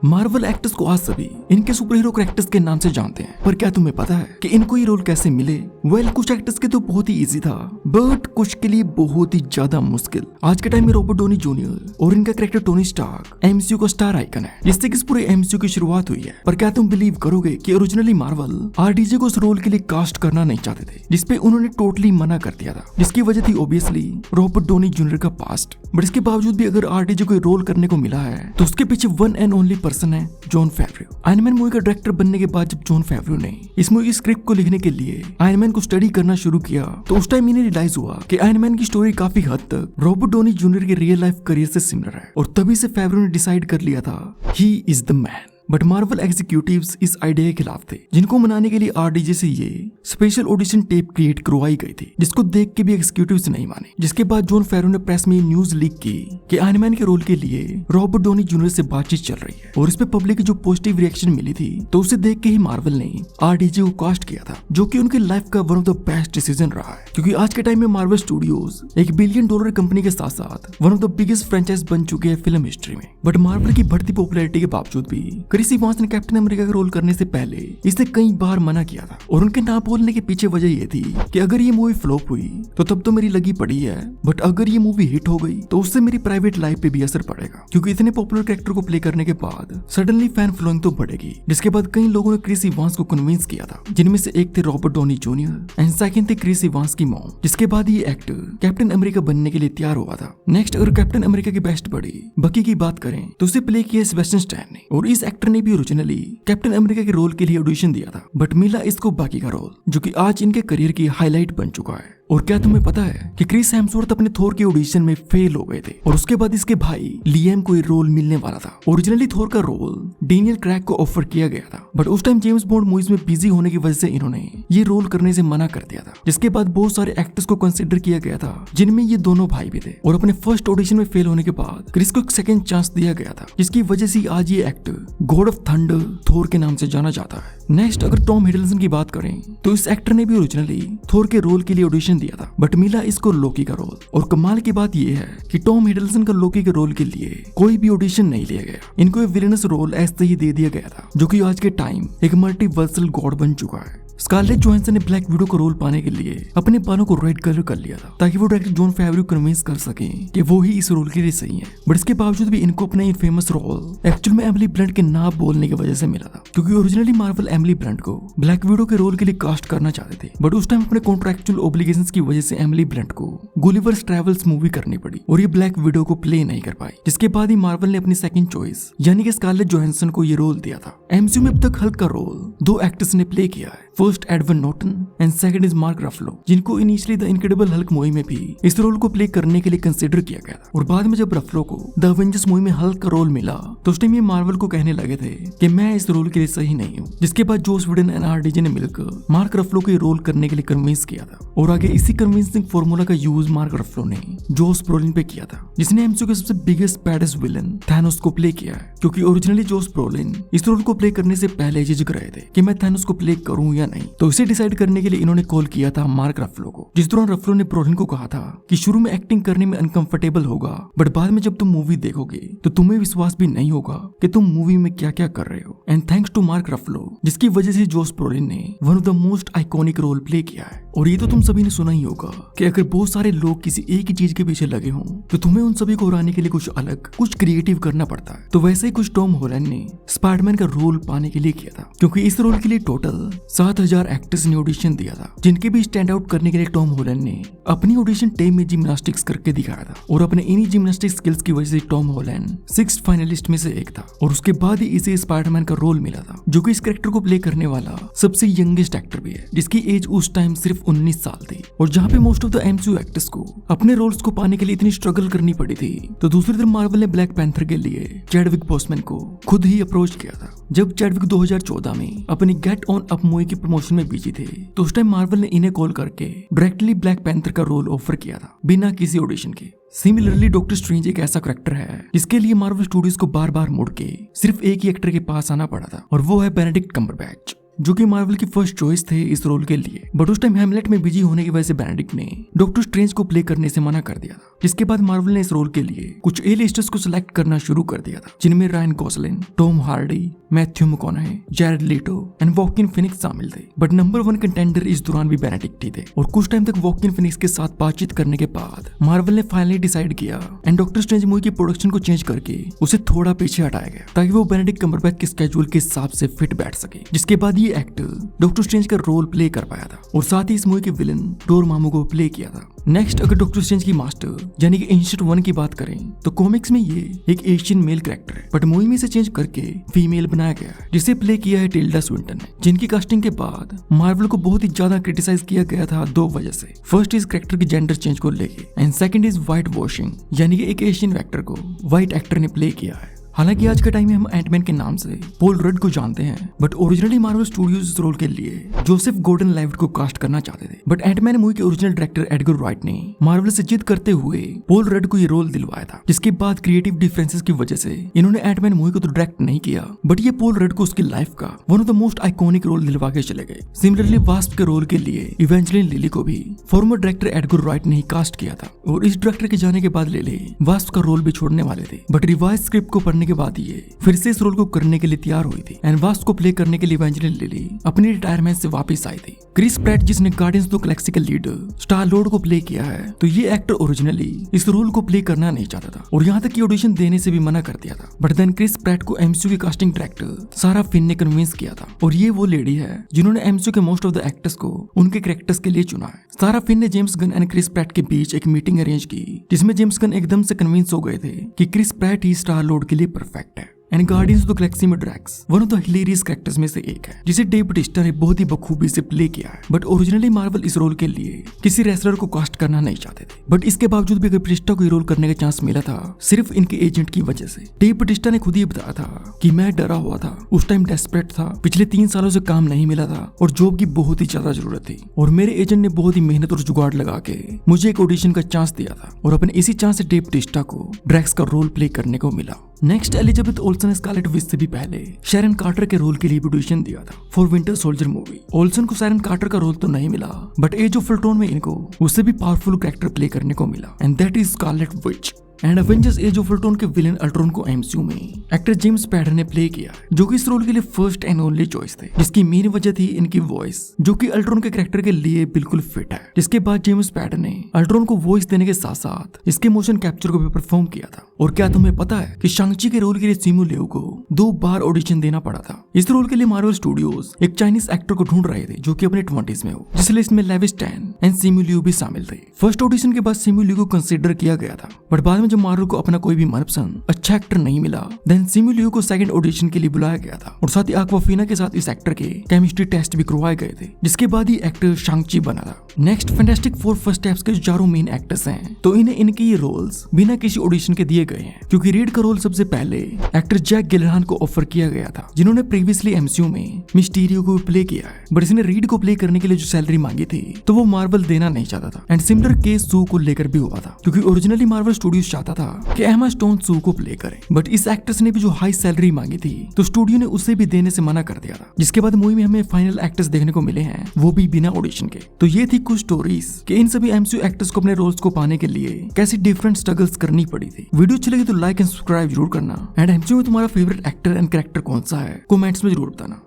Marvel actors को आज सभी इनके सुपर हीरो कैरेक्टर्स के नाम से जानते हैं, पर क्या तुम्हें पता है कि इनको ये रोल कैसे मिले? कुछ एक्टर्स के तो बहुत ही इजी था, बट कुछ के लिए बहुत ही ज्यादा मुश्किल। आज के टाइम में रॉबर्ट डॉनी जूनियर और इनका कैरेक्टर टोनी स्टार्क एमसीयू का स्टार आइकन है, जिससे कि इस पूरे एमसीयू की शुरुआत हुई है। पर क्या तुम बिलीव करोगे कि ओरिजिनली मार्वल आरडीजे को उस रोल के लिए कास्ट करना नहीं चाहते थे, जिसपे उन्होंने टोटली मना कर दिया था, जिसकी वजह थी ओबियसली रॉबर्ट डॉनी जूनियर का पास्ट। बट इसके बावजूद भी अगर आरडीजे को रोल करने को मिला है तो उसके पीछे वन एंड ओनली पर्सन है जॉन फेवरियो। आयरन मैन मूवी का डायरेक्टर बनने के बाद जब जॉन फेवरियो ने इस मूवी की स्क्रिप्ट को लिखने के लिए आयरन मैन को स्टडी करना शुरू किया, तो उस टाइम इन्हें रियलाइज हुआ कि आयरन मैन की स्टोरी काफी हद तक रॉबर्ट डॉनी जूनियर के रियल लाइफ करियर से सिमिलर है, और तभी से फेवरियो ने डिसाइड कर लिया था he is the man. But Marvel executives इस आइडिया के खिलाफ थे, जिनको मनाने के लिए आरडीजे से ये स्पेशल ऑडिशन टेप क्रिएट करवाई गई थी, जिसको देख के भी एग्जीक्यूटिव्स नहीं माने। जिसके बाद जॉन फेवरियो ने प्रेस में न्यूज लीक की कि आयरन मैन के रोल के लिए रॉबर्ट डॉनी जूनियर से बातचीत चल रही है, और इस पे पब्लिक की जो पॉजिटिव रिएक्शन मिली थी, तो उसे देख के ही मार्वल ने आरडीजे को कास्ट किया था, जो कि उनकी लाइफ का one of the best decision रहा है। क्योंकि आज के टाइम में मार्वल स्टूडियोज $1 बिलियन कंपनी के साथ साथ one of the biggest franchise बन चुके हैं फिल्म हिस्ट्री में। बट मार्वल की बढ़ती पॉपुलैरिटी के बावजूद भी क्रिस इवांस ने कैप्टन अमेरिका का रोल करने से पहले इसे कई बार मना किया था, और उनके ना बोलने के पीछे वजह ये थी कि अगर ये मूवी फ्लॉप हुई तो तब तो मेरी लगी पड़ी है, बट अगर ये मूवी हिट हो गई तो उससे मेरी प्राइवेट लाइफ पे भी असर पड़ेगा, क्योंकि इतने पॉपुलर कैरेक्टर को प्ले करने के बाद सडनली फैन फॉलोइंग तो बढ़ेगी। जिसके बाद कई लोगों ने क्रिस इवांस को कन्विंस किया था, जिनमें से एक थे Robert Downey junior and second थे क्रिस इवांस की मॉम। जिसके बाद ये एक्टर कैप्टन अमेरिका बनने के लिए तैयार हुआ था। नेक्स्ट अगर कैप्टन अमेरिका की बेस्ट बड़ी बकी की बात करें तो उसे प्ले किया सेबेस्टियन स्टैन ने, और इस एक्टर ने भी ओरिजिनली कैप्टन अमेरिका के रोल के लिए ऑडिशन दिया था, बट मिला इसको बाकी का रोल, जो कि आज इनके करियर की हाईलाइट बन चुका है। और क्या तुम्हें पता है कि क्रिस हेम्सवर्थ अपने थोर के ऑडिशन में फेल हो गए थे, और उसके बाद इसके भाई लियम को ये रोल मिलने वाला था। ओरिजिनली थोर का रोल डेनियल क्रेग को ऑफर किया गया था, बट उस टाइम जेम्स बॉन्ड मूवीज में बिजी होने की वजह से इन्होंने ये रोल करने से मना कर दिया था। जिसके बाद बहुत सारे एक्टर्स को कंसिडर किया गया था, जिनमें ये दोनों भाई भी थे, और अपने फर्स्ट ऑडिशन में फेल होने के बाद क्रिस को एक सेकंड चांस दिया गया था, जिसकी वजह से आज ये एक्टर गॉड ऑफ थंडर थोर के नाम से जाना जाता है। नेक्स्ट अगर टॉम हिडलसन की बात करें तो इस एक्टर ने भी ओरिजिनली थोर के रोल के लिए ऑडिशन दिया था, बट मिला इसको लोकी का रोल। और कमाल की बात यह है कि टॉम हिडलसन का लोकी के रोल के लिए कोई भी ऑडिशन नहीं लिया गया, इनको एक विलेनस रोल ऐसे ही दे दिया गया था, जो कि आज के टाइम एक मल्टीवर्सल गॉड बन चुका है। स्कारलेट जोहानसन ने ब्लैक विडो का रोल पाने के लिए अपने बालों को रेड कलर कर लिया था, ताकि वो डायरेक्टर जॉन फेवरियो कन्विंस कर सके कि वो ही इस रोल के लिए सही है। बट इसके बावजूद भी इनको अपना फेमस रोल एक्चुअल में एमिली ब्लंट के ना बोलने की वजह से मिला था, क्योंकि ओरिजिनली मार्वल एमिली ब्लंट को ब्लैक विडो के रोल के लिए कास्ट करना चाहते थे, बट उस टाइम अपने कॉन्ट्रैक्चुअल ऑब्लिगेशंस की वजह से एमिली ब्लंट को गुलिवर्स ट्रैवल्स मूवी करनी पड़ी, और ये ब्लैक विडो को प्ले नहीं कर पाई। जिसके बाद ही मार्वल ने अपनी सेकंड चॉइस यानी कि स्कारलेट जोहानसन को ये रोल दिया था। एमसीयू में अब तक हल्क का रोल 2 एक्टर्स ने प्ले किया है, first Edward Norton and second is Mark Ruffalo, जिनको initially the incredible Hulk movie में भी इस रोल को प्ले करने के लिए कंसीडर किया गया था। और बाद में जब रफलो को द एवेंजर्स मूवी में हल्क का रोल मिला तो उस टाइम ये मार्वल को कहने लगे थे कि मैं इस रोल के लिए सही नहीं हूँ। जिसके बाद जोस व्हेडन एंड आरडीजे ने मिलकर मार्क रफलो को ये रोल करने के लिए कन्विंस किया था, और आगे इसी कन्विंसिंग फॉर्मूला का यूज मार्क रफलो ने जोस ब्रोलिन पे किया था, जिसने एमसीयू के सबसे बिगेस्ट बैडेस्ट विलन थैनोस को प्ले किया है। क्योंकि ओरिजिनली जोस ब्रोलिन इस रोल को प्ले करने से पहले झिझक रहे थे कि मैं थैनोस को प्ले करूं या नहीं, तो इसे डिसाइड करने के लिए इन्होंने कॉल किया था मार्क रफलो को। जिस दौरान रफलो ने ब्रोलिन को कहा था कि शुरू में एक्टिंग करने में अनकंफर्टेबल होगा, बट बाद में जब तुम मूवी देखोगे तो तुम्हें विश्वास भी नहीं होगा कि तुम मूवी में क्या क्या कर रहे हो। And thanks to Mark Ruffalo, जिसकी वजह से जोस ब्रोलिन ने one of the most iconic role play किया है। और ये तो तुम सभी ने सुना ही होगा कि अगर बहुत सारे लोग किसी एक ही चीज के पीछे लगे हों तो तुम्हें उन सभी को हराने के लिए कुछ अलग कुछ क्रिएटिव करना पड़ता है। तो वैसे ही कुछ टॉम हॉलैंड ने स्पाइडरमैन का रोल पाने के लिए किया था, क्योंकि इस रोल के लिए टोटल 7000 एक्टर्स ने ऑडिशन दिया था, जिनके भी स्टैंड आउट करने के लिए टॉम हॉलैंड ने अपनी ऑडिशन टेप में जिम्नास्टिक्स करके दिखाया था। और अपने इन्हीं जिम्नास्टिक स्किल्स की वजह से टॉम हॉलैंड 6th फाइनलिस्ट में से एक था, और उसके बाद ही इसे स्पाइडरमैन का रोल मिला था, जो कि इस कैरेक्टर को प्ले करने वाला सबसे यंगेस्ट एक्टर भी है, जिसकी एज उस टाइम सिर्फ 19 साल थी। और जहाँ पे most of the MCU actors को अपने रोल्स को पाने के लिए इतनी स्ट्रगल करनी पड़ी थी, तो दूसरी तरफ मार्वल ने ब्लैक पैंथर के लिए चैडविक बॉसमैन को खुद ही अप्रोच किया था। जब चैडविक 2014 में अपनी गेट ऑन अप मूवी की प्रमोशन में बिजी थे, तो उस टाइम मार्वल ने इन्हें कॉल करके डायरेक्टली ब्लैक पैंथर का रोल ऑफर किया था, बिना किसी ऑडिशन के। सिमिलरली डॉक्टर स्ट्रेंज एक ऐसा कैरेक्टर है जिसके लिए मार्वल स्टूडियोज को बार बार मुड़ के सिर्फ एक ही एक्टर के पास आना पड़ा था, और वो है बेनेडिक्ट कम्बरबैच। जो कि मार्वल की फर्स्ट चॉइस थे इस रोल के लिए, बट उस टाइम हैमलेट में बिजी होने की वजह से बेनेडिक्ट ने डॉक्टर स्ट्रेंज को प्ले करने से मना कर दिया था। जिसके बाद मार्वल ने इस रोल के लिए कुछ ए लिस्टर्स को सिलेक्ट करना शुरू कर दिया था, जिनमें Ryan Gosling, Tom Hardy, Matthew McConaughey, Jared Leto and Joaquin Phoenix शामिल थे। बट नंबर 1 कंटेंडर इस दौरान भी बेनेडिक्ट ही थे, और कुछ टाइम तक वॉकिन फिनिक्स के साथ बातचीत करने के बाद मार्वल ने फाइनली डिसाइड किया एंड डॉक्टर स्ट्रेंज मूवी की प्रोडक्शन को चेंज करके उसे थोड़ा पीछे हटाया गया ताकि वो बेनेडिक्ट कम्बरबैच के स्केड्यूल के हिसाब से फिट बैठ सके। जिसके बाद ये एक्टर डॉक्टर स्ट्रेंज का रोल प्ले कर पाया था और साथ ही इस मूवी के विलन डोरमामू को प्ले किया था। नेक्स्ट अगर डॉक्टर स्ट्रेंज की मास्टर यानी कि एंशिएंट वन की बात करें तो कॉमिक्स में ये एक एशियन मेल कैरेक्टर है, बट मूवी में इसे चेंज करके फीमेल बनाया गया है, जिसे प्ले किया है टिल्डा स्विंटन ने, जिनकी कास्टिंग के बाद मार्वल को बहुत ही ज्यादा क्रिटिसाइज किया गया था 2 वजह से। फर्स्ट इस कैरेक्टर के जेंडर चेंज को लेके and second is white washing, यानी कि एक एशियन एक्टर को व्हाइट एक्टर ने प्ले किया है। हालांकि आज के टाइम में हम एंटमैन के नाम से पॉल रड को जानते हैं, बट ओरिजिनली मार्वल स्टूडियोज इस रोल के लिए जोसेफ गॉर्डन लेविट को कास्ट करना चाहते थे, बट एंटमैन मूवी के ओरिजिनल डायरेक्टर एडगर राइट ने मार्वल से जिद करते हुए पॉल रड को ये रोल दिलवाया था। जिसके बाद क्रिएटिव डिफरेंसेस की वजह से इन्होंने एंटमैन मूवी को तो डायरेक्ट नहीं किया, बट ये पॉल रड को उसकी लाइफ का one of the most iconic role दिलवा के चले गए। सिमिलरली वास्प के रोल के लिए इवेंजेलिन लिली को भी फॉर्मर डायरेक्टर एडगर राइट ने ही कास्ट किया था, और इस डायरेक्टर के जाने के बाद लिली वास्प का रोल भी छोड़ने वाले थे, बट रिवाइज स्क्रिप्ट को पढ़ने के बाद ये फिर से इस रोल को करने के लिए तैयार हुई थी एंड वास्प को प्ले करने के लिए इवेंजेलिन लिली अपनी रिटायरमेंट से वापस आई थी। क्रिस प्रैट जिसने गार्डियंस ऑफ द गैलेक्सी के लीडर स्टार लॉर्ड को प्ले किया है, तो ये एक्टर ओरिजिनली इस रोल को प्ले करना नहीं चाहता था और यहाँ तक कि ऑडिशन देने से भी मना कर दिया था, बट देन क्रिस प्रैट को एमसीयू की कास्टिंग डायरेक्टर सारा फिन ने कन्विंस किया था, और ये वो लेडी है जिन्होंने एमसीयू के मोस्ट ऑफ द एक्टर्स को उनके कैरेक्टर्स के लिए चुना है। सारा फिन ने James Gunn and Chris Pratt के बीच एक मीटिंग अरेंज की, जिसमें जेम्स गन एकदम से कन्विंस हो गए थे कि क्रिस प्रैट ही स्टार लॉर्ड के लिए परफेक्ट है। And Guardians of the Galaxy में Drax one of the hilarious characters में से एक है, जिसे डेव बाटिस्टा ने बहुत ही बखूबी से प्ले किया है, बट ओरिजिनली मार्वल इस रोल के लिए किसी रेसलर को कास्ट करना नहीं चाहते थे, बट इसके बावजूद भी बाटिस्टा को ये रोल करने का चांस मिला था सिर्फ इनके एजेंट की वजह से। डेव बाटिस्टा ने खुद ही बताया था कि मैं डरा हुआ था, उस टाइम डेस्परेट था, पिछले 3 सालों से काम नहीं मिला था और जॉब की बहुत ही ज्यादा जरूरत थी, और मेरे एजेंट ने बहुत ही मेहनत और जुगाड़ लगा के मुझे एक ऑडिशन का चांस दिया था, और अपने इसी चांस से डेव बाटिस्टा को ड्रैक्स का रोल प्ले करने को मिला। Next Elizabeth Olsen Scarlet Witch से भी पहले शैरन कार्टर के रोल के लिए ऑडिशन दिया था for Winter Soldier movie. Olsen को शैरन कार्टर का रोल तो नहीं मिला, बट एज ऑफ अल्ट्रॉन में इनको उससे भी पावरफुल कैरेक्टर प्ले करने को मिला, and that is Scarlet Witch. And Avengers Age of Ultron के विलेन अल्ट्रॉन को एमसीयू में एक्टर जेम्स स्पैडर ने प्ले किया, जो कि इस रोल के लिए फर्स्ट एंड ओनली चॉइस थे, जिसकी मेन वजह थी इनकी वॉइस, जो कि अल्ट्रॉन के कैरेक्टर के लिए बिल्कुल फिट है। जिसके बाद जेम्स स्पैडर ने अल्ट्रॉन को वॉइस देने के साथ साथ इसके मोशन कैप्चर को भी परफॉर्म किया था। और क्या तुम्हें पता है कि शांग-ची के रोल के लिए सिमू लियू को 2 बार ऑडिशन देना पड़ा था। इस रोल के लिए मार्वल स्टूडियोज एक चाइनीज एक्टर को ढूंढ रहे थे जो कि अपने 20s में हो, जिस लिस्ट में Lewis Tan and Simu Liu भी शामिल थे। फर्स्ट ऑडिशन के बाद सिमू लियू को कंसीडर किया गया था, बट बाद में जब मार्वल को अपना कोई भी मनपसंद अच्छा एक्टर नहीं मिला, देन सिमू लियू को सेकंड ऑडिशन के लिए बुलाया गया था, और साथ ही एक्वाफीना के साथ इस एक्टर के केमिस्ट्री टेस्ट भी करवाए गए थे, जिसके बाद ही एक्टर शांग-ची बना था। Next fantastic four first steps के चारों मेन एक्टर्स हैं, तो इन्हें इनके ये रोल्स बिना किसी ऑडिशन के दिए गए हैं, क्योंकि रीड का रोल सबसे पहले एक्टर जैक गिलनहान को ऑफर किया गया था, जिन्होंने प्रीवियसली एमसीयू में मिस्टीरियो को प्ले किया है, बट इसने रीड को प्ले करने के लिए जो सैलरी मांगी थी तो वो मार्वल देना नहीं चाहता था। एंड सिमिलर केस सू को लेकर भी हुआ था, क्योंकि ओरिजिनली मार्वल स्टूडियोज चाहता था कि एमा स्टोन सू को प्ले करे, बट इस एक्ट्रेस ने भी जो हाई सैलरी मांगी थी तो स्टूडियो ने उसे भी देने से मना कर दिया था। जिसके बाद मूवी में हमें फाइनल एक्टर्स देखने को मिले हैं, वो भी बिना ऑडिशन के। तो ये थी कुछ स्टोरीज कि इन सभी एमसीयू एक्टर्स को अपने रोल्स को पाने के लिए कैसी डिफरेंट स्ट्रगल्स करनी पड़ी थी। वीडियो अच्छी लगी तो लाइक एंड सब्सक्राइब जरूर करना, एंड एमसीयू में तुम्हारा फेवरेट एक्टर एंड कैरेक्टर कौन सा है कमेंट्स में जरूर बताना।